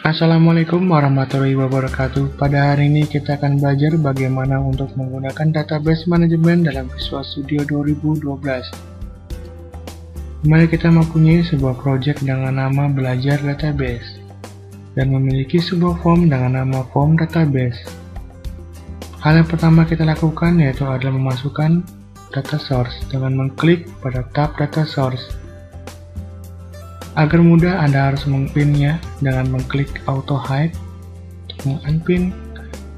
Assalamualaikum warahmatullahi wabarakatuh. Pada hari ini kita akan belajar bagaimana untuk menggunakan database manajemen dalam Visual Studio 2012. Mari kita mempunyai sebuah project dengan nama belajar database dan memiliki sebuah form dengan nama form database. Hal yang pertama kita lakukan yaitu adalah memasukkan data source dengan mengklik pada tab data source. Agar mudah, Anda harus meng-pinnya dengan mengklik auto hide untuk meng-unpin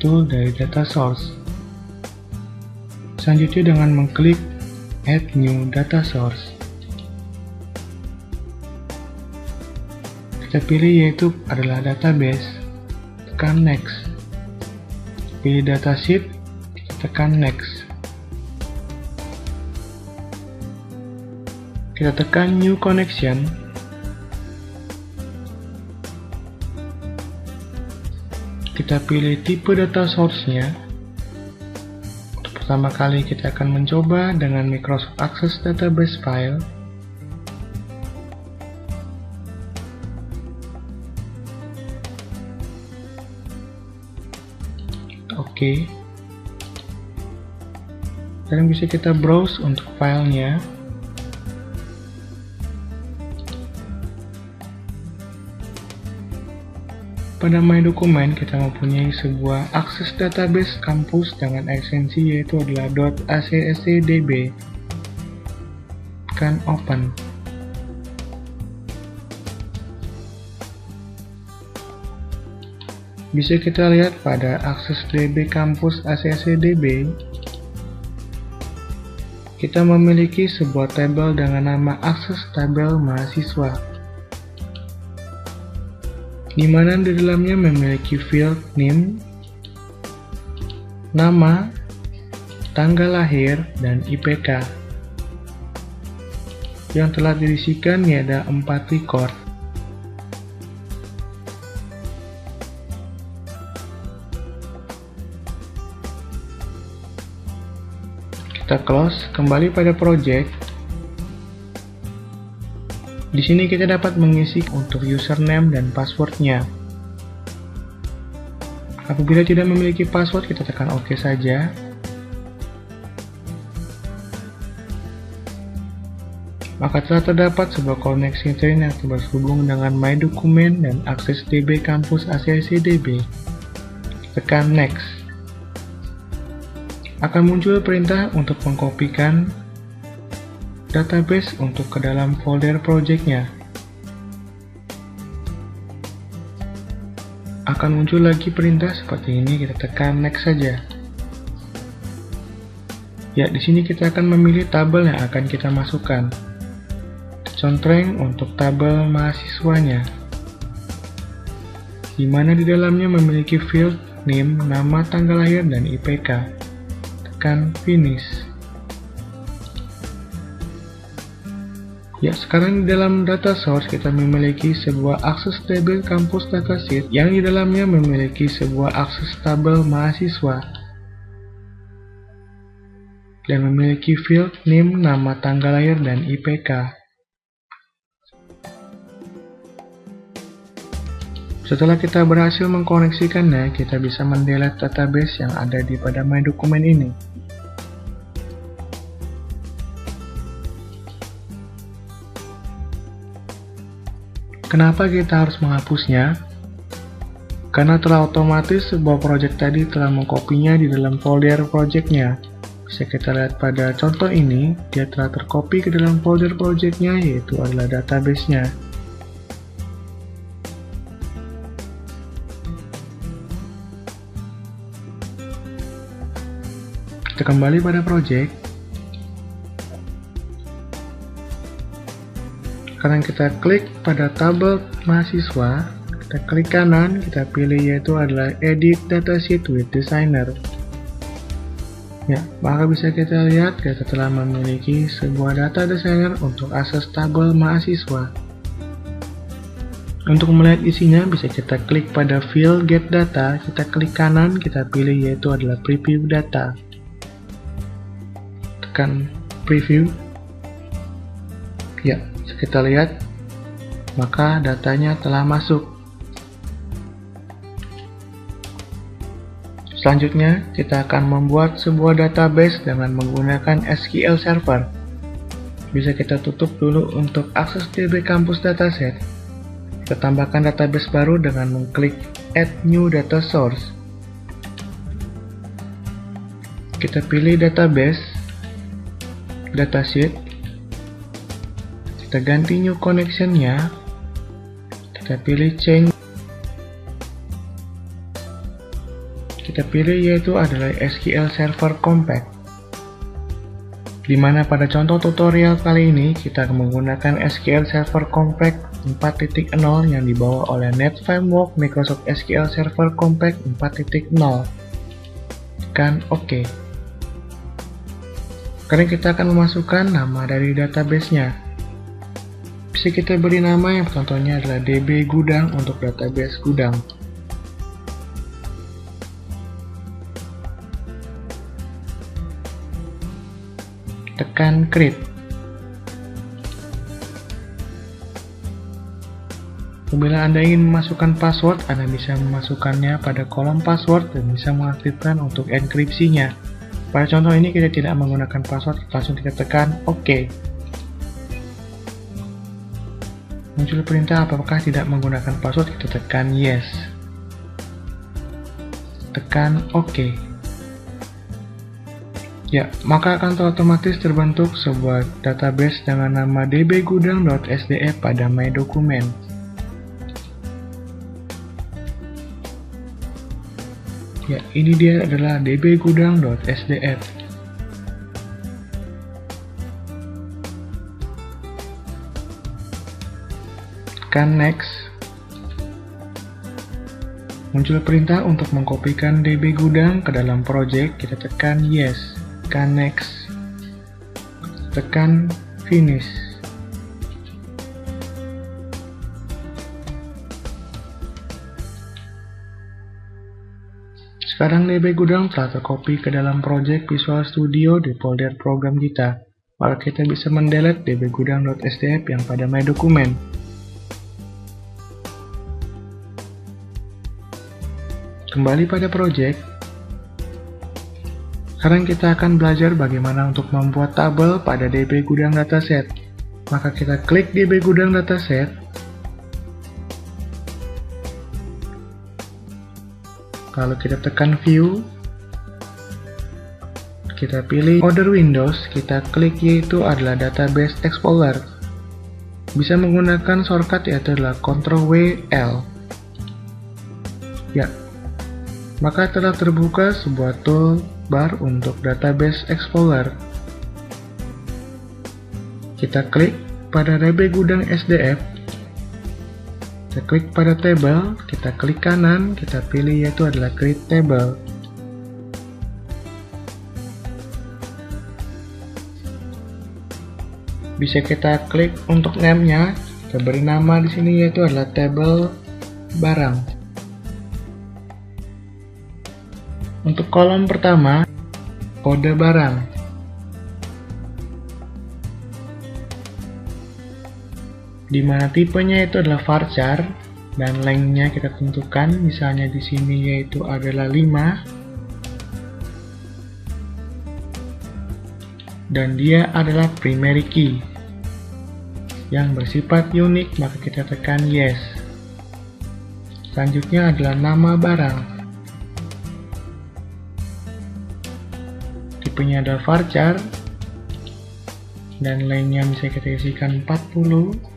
tool dari data source. Selanjutnya dengan mengklik add new data source. Kita pilih yaitu adalah database, tekan next. Pilih datasheet, tekan next. Kita tekan new connection. Kita pilih tipe data source-nya. Untuk pertama kali kita akan mencoba dengan Microsoft Access Database File. Oke. Dan bisa kita browse untuk filenya. Pada My Document kita mempunyai sebuah akses database kampus dengan ekstensi yaitu adalah .accessdb. Tekan open. Bisa kita lihat pada akses DB kampus accessdb kita memiliki sebuah tabel dengan nama akses tabel mahasiswa, di mana di dalamnya memiliki field name, nama, tanggal lahir, dan IPK. Yang telah diisikan ada 4 record. Kita close, kembali pada project. Di sini kita dapat mengisi untuk username dan passwordnya. Apabila tidak memiliki password, kita tekan OK saja. Maka telah terdapat sebuah koneksi internet yang terhubung dengan My Document dan akses DB kampus accessdb. Tekan Next. Akan muncul perintah untuk mengkopikan database untuk ke dalam folder projectnya. Akan muncul lagi perintah seperti ini, kita tekan next saja. Ya, di sini kita akan memilih tabel yang akan kita masukkan. Contreng untuk tabel mahasiswanya, di mana di dalamnya memiliki field name, nama, tanggal lahir, dan IPK. Tekan finish. Ya, sekarang di dalam data source kita memiliki sebuah akses tabel kampus datasheet yang di dalamnya memiliki sebuah akses tabel mahasiswa dan memiliki field name, nama, tanggal lahir, dan IPK. Setelah kita berhasil mengkoneksikannya, kita bisa mendelete database yang ada di pada My Document ini. Kenapa kita harus menghapusnya? Karena telah otomatis sebuah project tadi telah mengkopinya di dalam folder projectnya. Bisa kita lihat pada contoh ini, dia telah tercopy ke dalam folder projectnya, yaitu adalah database-nya. Kita kembali pada project. Sekarang kita klik pada tabel mahasiswa, kita klik kanan, kita pilih yaitu adalah Edit Datasheet with Designer. Ya, maka bisa kita lihat kita telah memiliki sebuah data designer untuk akses tabel mahasiswa. Untuk melihat isinya bisa kita klik pada field Get Data, kita klik kanan, kita pilih yaitu adalah Preview Data. Tekan Preview. Ya, kita lihat, maka datanya telah masuk. Selanjutnya, kita akan membuat sebuah database dengan menggunakan SQL Server. Bisa kita tutup dulu untuk akses DB Campus Dataset. Kita tambahkan database baru dengan mengklik Add New Data Source. Kita pilih database, datasheet. Kita ganti new connection-nya. Kita pilih change. Kita pilih yaitu adalah SQL Server Compact. Dimana pada contoh tutorial kali ini kita akan menggunakan SQL Server Compact 4.0 yang dibawa oleh Net Framework Microsoft SQL Server Compact 4.0. Tekan OK. Sekarang kita akan memasukkan nama dari database-nya. Bisa kita beri nama yang contohnya adalah DB Gudang untuk database gudang. Tekan Create. Apabila Anda ingin memasukkan password, Anda bisa memasukkannya pada kolom password dan bisa mengaktifkan untuk enkripsinya. Pada contoh ini kita tidak menggunakan password, langsung kita tekan OK. Muncul perintah apakah tidak menggunakan password, kita tekan Yes. Tekan OK. Ya, maka akan otomatis terbentuk sebuah database dengan nama dbgudang.sdf pada My Document. Ya, ini dia adalah dbgudang.sdf. Tekan Next. Muncul perintah untuk mengkopikan DB Gudang ke dalam project, kita tekan Yes. Tekan Next. Tekan Finish. Sekarang DB Gudang telah tercopy ke dalam project Visual Studio di folder program kita. Maka kita bisa mendelete dbgudang.sdf yang pada My Document. Kembali pada project. Sekarang kita akan belajar bagaimana untuk membuat tabel pada DB Gudang Dataset. Maka kita klik DB Gudang Dataset. Lalu kita tekan View. Kita pilih Other Windows, kita klik yaitu adalah Database Explorer. Bisa menggunakan shortcut yaitu adalah Ctrl+W+L. Ya, maka telah terbuka sebuah toolbar untuk Database Explorer. Kita klik pada DB Gudang SDF. Kita klik pada Table, kita klik kanan, kita pilih yaitu adalah Create Table. Bisa kita klik untuk name-nya, kita beri nama di sini yaitu adalah Table Barang. Untuk kolom pertama, kode barang. Di mana tipenya itu adalah varchar dan lengthnya kita tentukan, misalnya di sini yaitu adalah 5 dan dia adalah primary key yang bersifat unik, maka kita tekan Yes. Selanjutnya adalah nama barang. Tipenya adalah varchar dan lengthnya bisa kita isikan 40.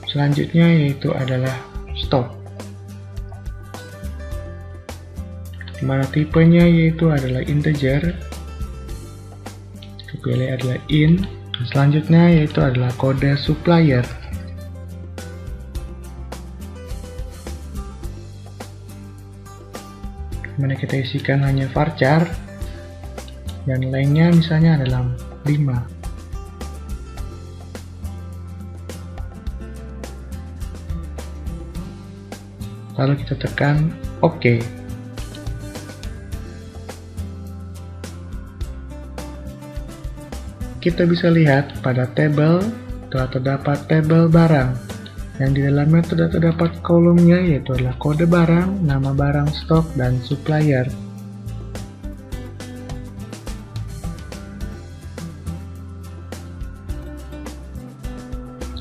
Selanjutnya yaitu adalah stock, dimana tipenya yaitu adalah integer, kepilih adalah int. Selanjutnya yaitu adalah kode supplier, dimana kita isikan hanya varchar dan lengthnya misalnya adalah 5. Lalu kita tekan OK. Kita bisa lihat pada tabel telah terdapat tabel barang. yang di dalamnya terdapat kolomnya, yaitu adalah kode barang, nama barang, stok, dan supplier.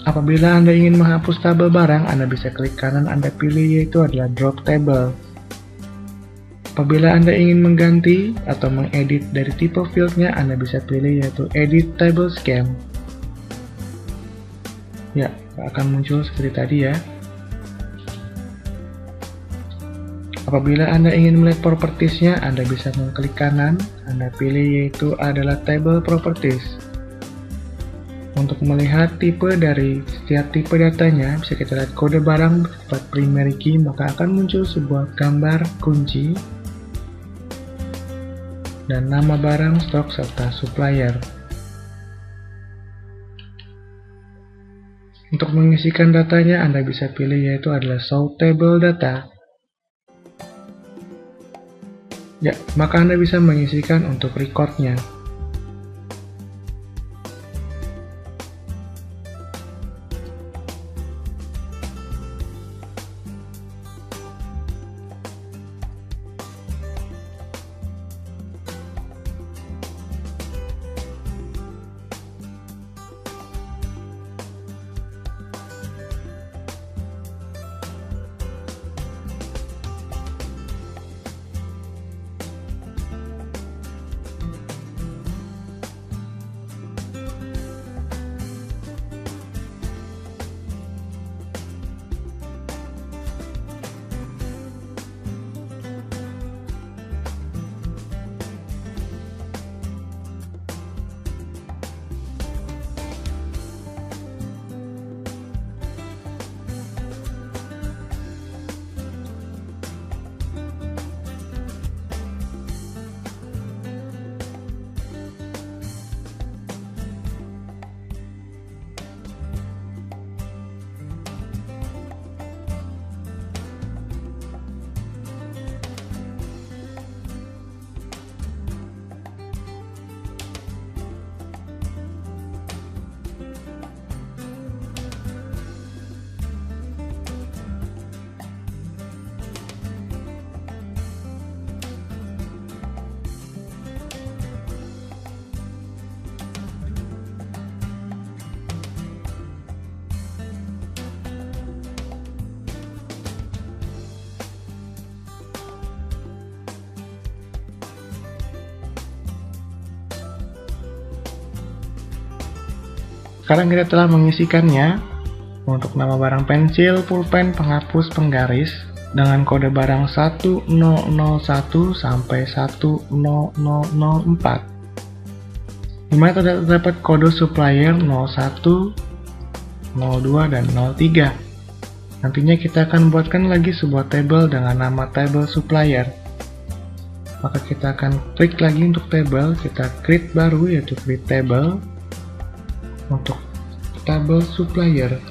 Apabila Anda ingin menghapus tabel barang, Anda bisa klik kanan Anda pilih, yaitu adalah drop table. Apabila Anda ingin mengganti atau mengedit dari tipe fieldnya, Anda bisa pilih, yaitu edit table scheme. Ya, akan muncul seperti tadi ya. Apabila Anda ingin melihat propertiesnya, Anda bisa mengklik kanan, Anda pilih, yaitu adalah table properties. Untuk melihat tipe dari setiap tipe datanya, bisa kita lihat kode barang bersifat primary key, maka akan muncul sebuah gambar kunci dan nama barang, stok, serta supplier. Untuk mengisikan datanya, Anda bisa pilih, yaitu adalah show table data. Ya, maka Anda bisa mengisikan untuk recordnya. Sekarang kita telah mengisikannya. Untuk nama barang pensil, pulpen, penghapus, penggaris dengan kode barang 1001 sampai 10004. Dimana terdapat kode supplier 01, 02, dan 03. Nantinya kita akan buatkan lagi sebuah table dengan nama table supplier. Maka kita akan klik lagi untuk table, kita create baru, yaitu create table. Untuk tabel supplier,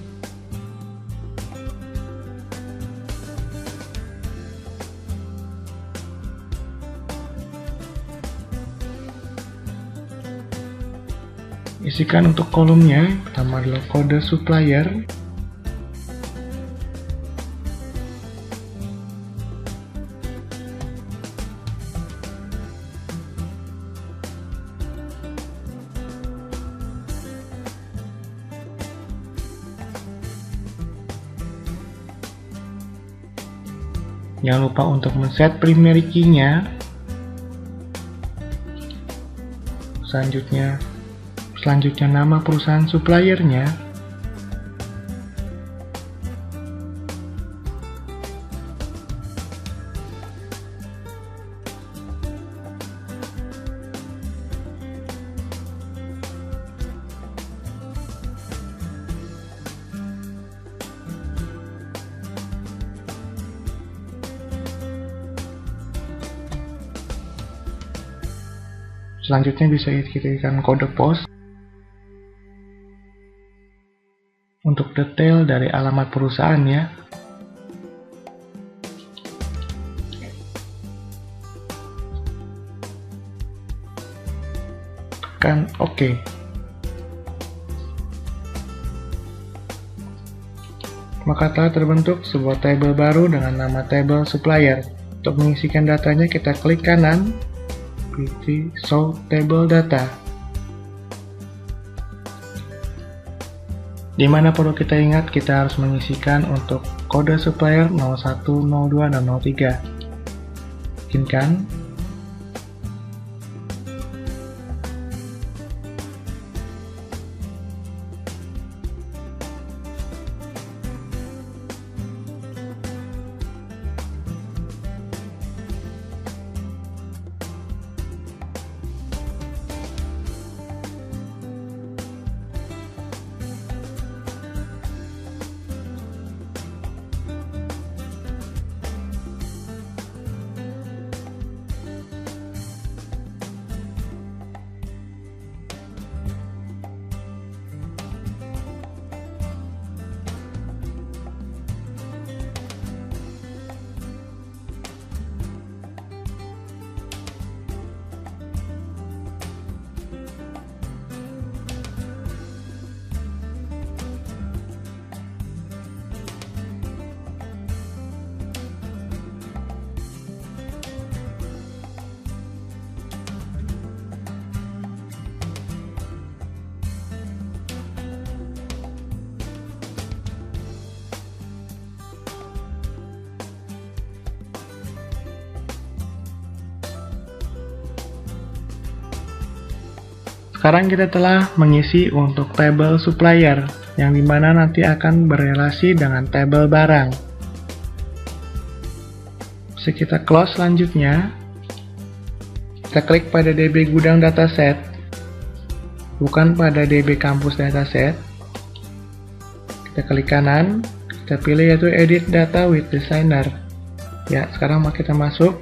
isikan untuk kolomnya. Pertama adalah kode supplier, jangan lupa untuk men-set primary key-nya. Selanjutnya nama perusahaan suppliernya. Selanjutnya bisa kita isikan kode pos untuk detail dari alamat perusahaan ya. Tekan OK. maka telah terbentuk sebuah tabel baru dengan nama tabel supplier. Untuk mengisikan datanya, kita klik kanan, pilih show table data. Di mana perlu kita ingat, kita harus mengisikan untuk kode supplier 01, 02, dan 03. Bikinkan. Sekarang kita telah mengisi untuk tabel supplier, yang dimana nanti akan berelasi dengan tabel barang. Bisa kita close selanjutnya. Kita klik pada DB gudang dataset, bukan pada DB kampus dataset. Kita klik kanan, kita pilih yaitu edit data with designer. Ya, sekarang kita masuk.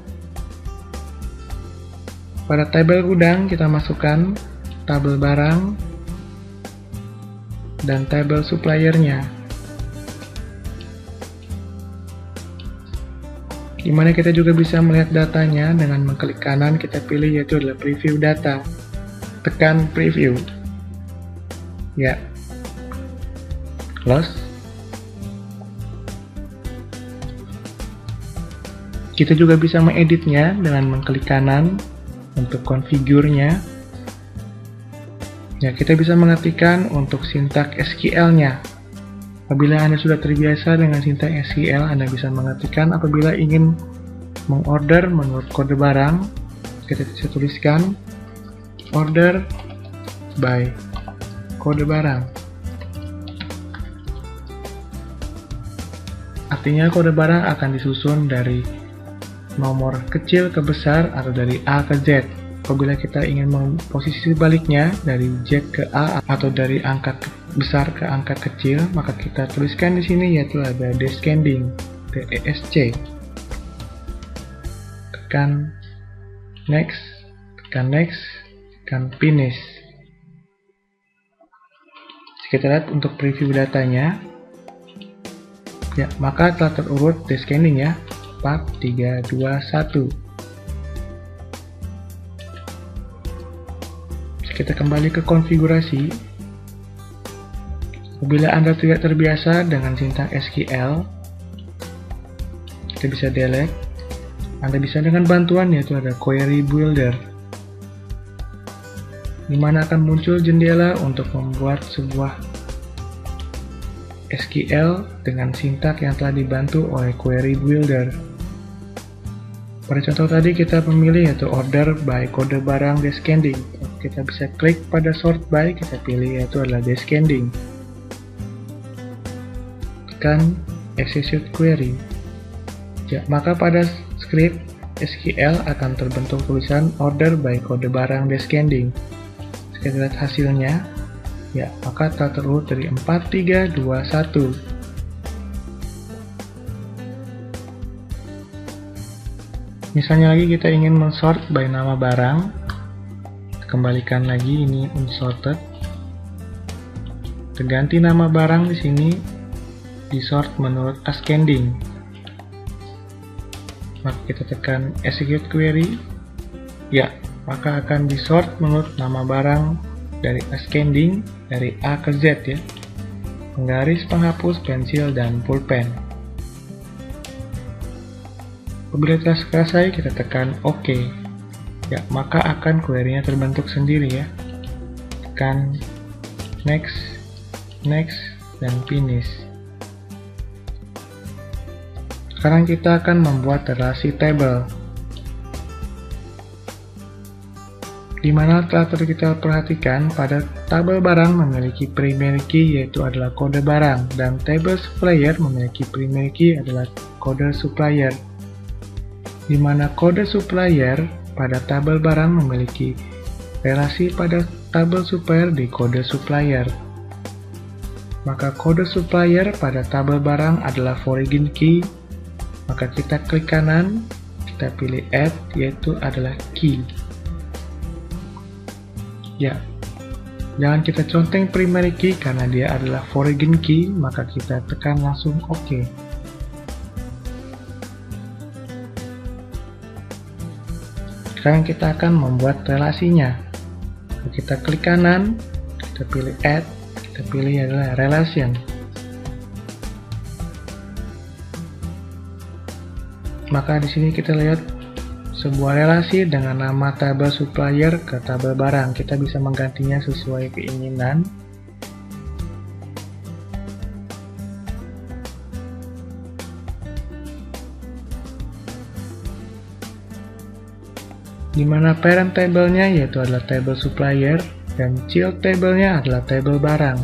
Pada tabel gudang kita masukkan tabel barang dan tabel suppliernya, dimana kita juga bisa melihat datanya dengan mengklik kanan, kita pilih yaitu adalah preview data, tekan preview. Ya, close. Kita juga bisa mengeditnya dengan mengklik kanan untuk konfigurnya. Ya, kita bisa mengetikkan untuk sintak SQL-nya. Apabila Anda sudah terbiasa dengan sintak SQL, Anda bisa mengetikkan apabila ingin mengorder menurut kode barang. Kita bisa tuliskan order by kode barang. Artinya kode barang akan disusun dari nomor kecil ke besar atau dari A ke Z. Apabila kita ingin posisi sebaliknya dari Z ke A atau dari angka besar ke angka kecil, maka kita tuliskan di sini yaitu ada descending, DESC. Tekan next, tekan finish. Kita lihat untuk preview datanya. Ya, maka telah terurut descending ya. 4, 3, 2, 1. Kita kembali ke konfigurasi. Apabila Anda tidak terbiasa dengan sintak SQL, kita bisa delete. Anda bisa dengan bantuan yaitu ada query builder, di mana akan muncul jendela untuk membuat sebuah SQL dengan sintak yang telah dibantu oleh query builder. Pada contoh tadi kita memilih yaitu order by kode barang descending. Kita bisa klik pada sort by, kita pilih yaitu adalah descending. Tekan execute query. Ya, maka pada script SQL akan terbentuk tulisan order by kode barang descending. Kita lihat hasilnya. Ya, maka telah terurut dari 4, 3, 2, 1. Misalnya lagi kita ingin mensort by nama barang. Kembalikan lagi ini unsorted. Terganti nama barang di sini disort menurut ascending. Maka kita tekan execute query. Ya, maka akan disort menurut nama barang dari ascending dari A ke Z ya. penggaris, penghapus, pensil, dan pulpen. Apabila telah selesai, kita tekan OK. Ya, maka akan query-nya terbentuk sendiri ya. Tekan Next, Next, dan Finish. Sekarang kita akan membuat relasi table, di mana telah tadi kita perhatikan pada tabel barang memiliki primary key yaitu adalah kode barang, dan table supplier memiliki primary key adalah kode supplier, di mana kode supplier pada tabel barang memiliki relasi pada tabel supplier di kode supplier. Maka kode supplier pada tabel barang adalah foreign key, maka kita klik kanan, kita pilih add yaitu adalah key. Ya, jangan kita conteng primary key karena dia adalah foreign key, maka kita tekan langsung OK. Sekarang kita akan membuat relasinya. Kita klik kanan, kita pilih add, kita pilih adalah relation. Maka di sini kita lihat sebuah relasi dengan nama tabel supplier ke tabel barang. Kita bisa menggantinya sesuai keinginan. Di mana parent table-nya yaitu adalah table supplier dan child table-nya adalah table barang.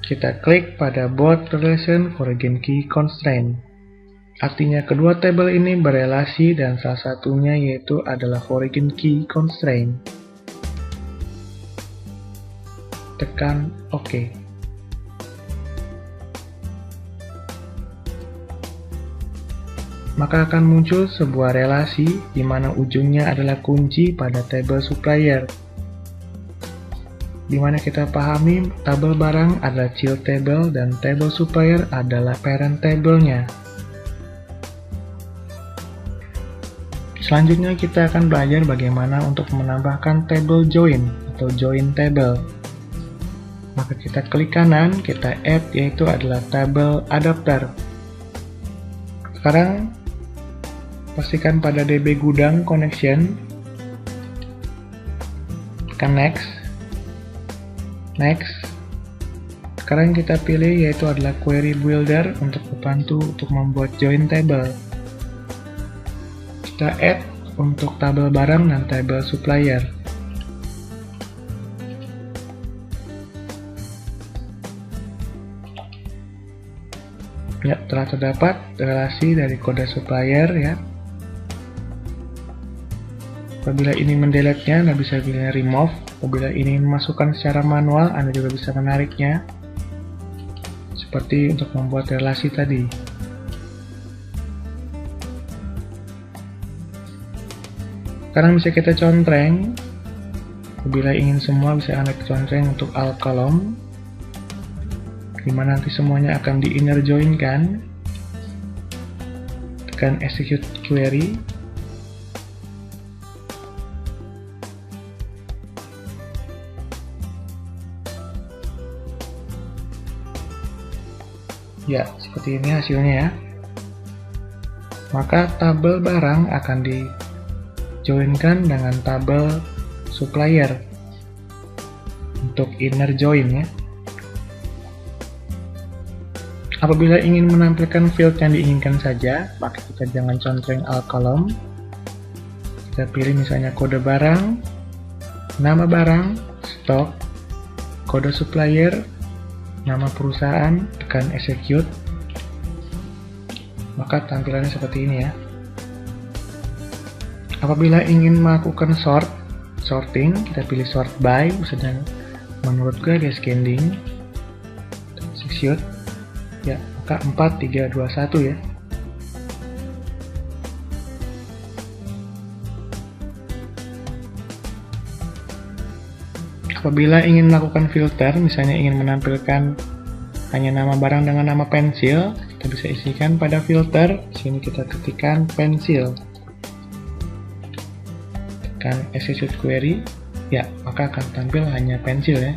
Kita klik pada both relation foreign key constraint. Artinya kedua tabel ini berelasi dan salah satunya yaitu adalah foreign key constraint. Tekan OK. Maka akan muncul sebuah relasi di mana ujungnya adalah kunci pada tabel supplier. Di mana kita pahami tabel barang adalah child table dan table supplier adalah parent table-nya. Selanjutnya kita akan belajar bagaimana untuk menambahkan table join atau join table. Maka kita klik kanan, kita add yaitu adalah table adapter. Sekarang pastikan pada DB gudang connection, tekan next, next. Sekarang kita pilih yaitu adalah query builder untuk membantu untuk membuat join table. Kita add untuk tabel barang dan tabel supplier. Ya, telah terdapat relasi dari kode supplier ya. Apabila ini mendelete-nya, Anda bisa pilih remove. Apabila ini memasukkan secara manual, Anda juga bisa menariknya. Seperti untuk membuat relasi tadi. Sekarang bisa kita contreng. Apabila ingin semua bisa Anda contreng untuk all column, dimana nanti semuanya akan di inner join kan. Tekan execute query. Ya, seperti ini hasilnya ya. Maka tabel barang akan dijoinkan dengan tabel supplier untuk inner join ya. Apabila ingin menampilkan field yang diinginkan saja, maka kita jangan contreng all column. Kita pilih misalnya kode barang, nama barang, stok, kode supplier, nama perusahaan, tekan execute. Maka tampilannya seperti ini ya. Apabila ingin melakukan sorting, kita pilih sort by, misalnya menurut gradient descending, execute. Ya, maka 4, 3, 2, 1 ya. Apabila ingin melakukan filter, misalnya ingin menampilkan hanya nama barang dengan nama pensil, kita bisa isikan pada filter. Di sini kita ketikkan pensil. Tekan execute query, ya, maka akan tampil hanya pensil ya.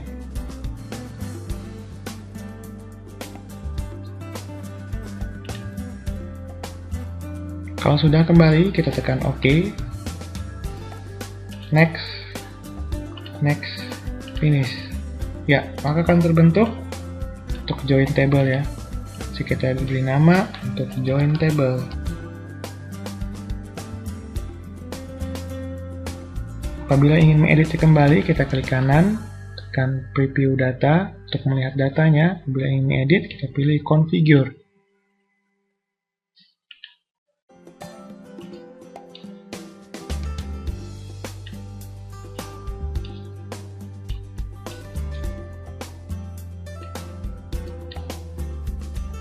Kalau sudah kembali, kita tekan OK, next, finish. Ya, maka akan terbentuk untuk join table ya. Jadi kita beri nama untuk join table. Apabila ingin mengedit kembali, kita klik kanan, tekan preview data untuk melihat datanya. Apabila ingin mengedit, kita pilih configure.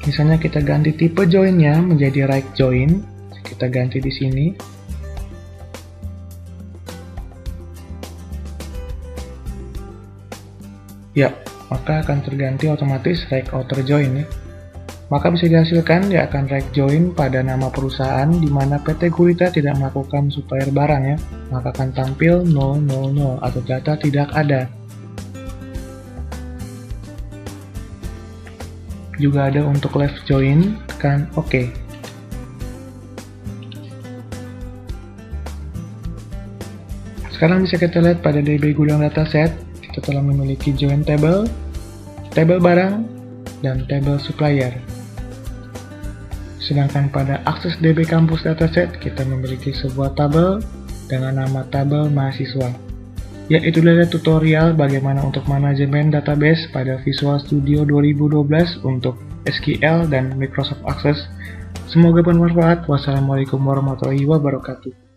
Misalnya kita ganti tipe joinnya menjadi right join, kita ganti di sini. Ya, maka akan terganti otomatis right outer join ya. Maka bisa dihasilkan dia akan right join pada nama perusahaan di mana PT Gurita tidak melakukan supplier barang ya. Maka akan tampil 000 atau data tidak ada. Juga ada untuk left join, tekan OK. Sekarang bisa kita lihat pada DB gudang dataset, kita telah memiliki join table, table barang, dan table supplier. Sedangkan pada akses DB kampus dataset, kita memiliki sebuah tabel dengan nama tabel mahasiswa. Ya, itu adalah tutorial bagaimana untuk manajemen database pada Visual Studio 2012 untuk SQL dan Microsoft Access. Semoga bermanfaat. Wassalamualaikum warahmatullahi wabarakatuh.